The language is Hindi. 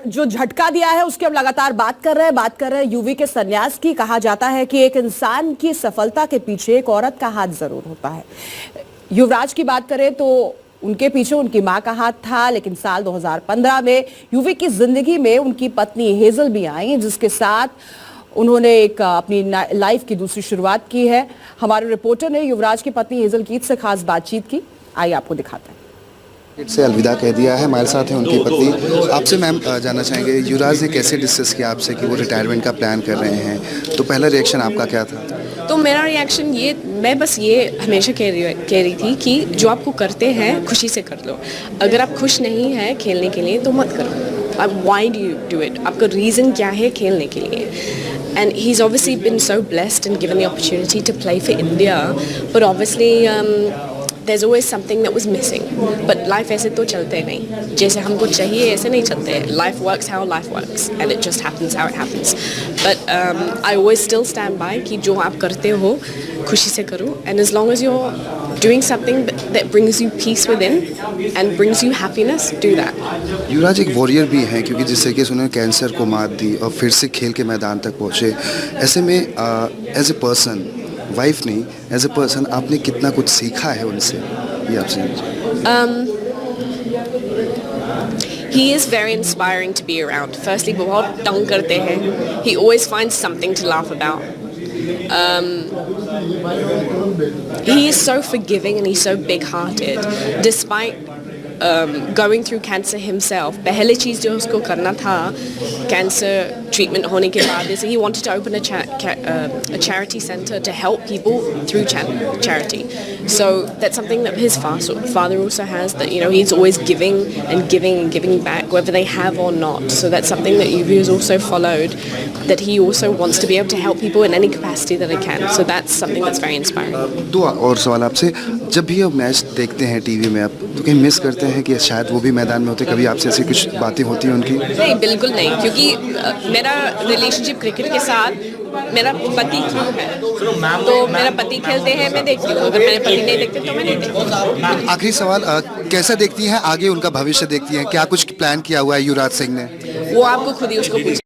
जो झटका दिया है उसकी हम लगातार बात कर रहे हैं युवी के संन्यास की। कहा जाता है कि एक इंसान की सफलता के पीछे एक औरत का हाथ जरूर होता है। युवराज की बात करें तो उनके पीछे उनकी मां का हाथ था, लेकिन साल 2015 में युवी की जिंदगी में उनकी पत्नी हेजल भी आई, जिसके साथ उन्होंने एक अपनी लाइफ की दूसरी शुरुआत की है। हमारे रिपोर्टर ने युवराज की पत्नी हेजल कीट से खास बातचीत की, आइए आपको दिखाते हैं। से अलविदा कह दिया है। हमारे साथ है उनकी पत्नी। आपसे मैम जानना चाहेंगे, युवराज ने कैसे डिस्कस किया आपसे कि वो रिटायरमेंट का प्लान कर रहे हैं, तो पहला रिएक्शन आपका क्या था? तो मेरा रिएक्शन ये, मैं बस ये हमेशा कह रही थी कि जो आपको करते हैं खुशी से कर लो। अगर आप खुश नहीं हैं खेलने के लिए तो मत करो। अब why do you do it? आपका रीज़न क्या है खेलने के लिए? And he's obviously been so blessed and given the opportunity to play for India, but obviously there's always something that was missing. But life ऐसे तो चलते नहीं, जैसे हमको चाहिए ऐसे नहीं चलते। Life works how life works, and it just happens how it happens. But I always still stand by कि जो आप करते हो खुशी से करो, and as long as you're doing something that brings you peace within and brings you happiness, do that. युवराज एक वॉरियर भी हैं, क्योंकि जिससे कि उन्होंने कैंसर को मात दी और फिर से खेल के मैदान तक पहुँचे। ऐसे में एज ए पर्सन, वाइफ नहीं, एज ए पर्सन आपने कितना कुछ सीखा है उनसे, ये आपसे। He is very inspiring to be around. Firstly, बहुत तंग करते हैं. He always finds something to laugh about. He is so forgiving and he's so big-hearted. Despite going through cancer himself, पहली चीज़ जो उसको करना था कैंसर ट्रीटमेंट होने के बाद is he wanted to open a charity center to help people through charity. So that's something that his father also has, that he's always giving and giving and giving back, whether they have or not. So that's something that Yuvi has also followed, that he also wants to be able to help people in any capacity that he can. So that's something that's very inspiring. दो और सवाल आपसे, जब भी आप मैच देखते हैं टीवी में, आप तो कहीं मिस करते हैं कि शायद वो भी मैदान में होते? कभी आपसे ऐसी कुछ बातें होती हैं उनकी? नहीं, बिल्कुल नहीं, क्योंकि मेरा रिलेशनशिप क्रिकेट के साथ मेरा पति क्यों है, तो मेरा पति खेलते हैं, मैं देखती हूँ। अगर मेरे पति नहीं देखते तो मैं नहीं देखती। आखिरी सवाल, कैसा देखती हैं आगे उनका भविष्य? देखती हैं क्या कुछ प्लान किया हुआ है युवराज सिंह ने? वो आपको खुद ही उसको पूछना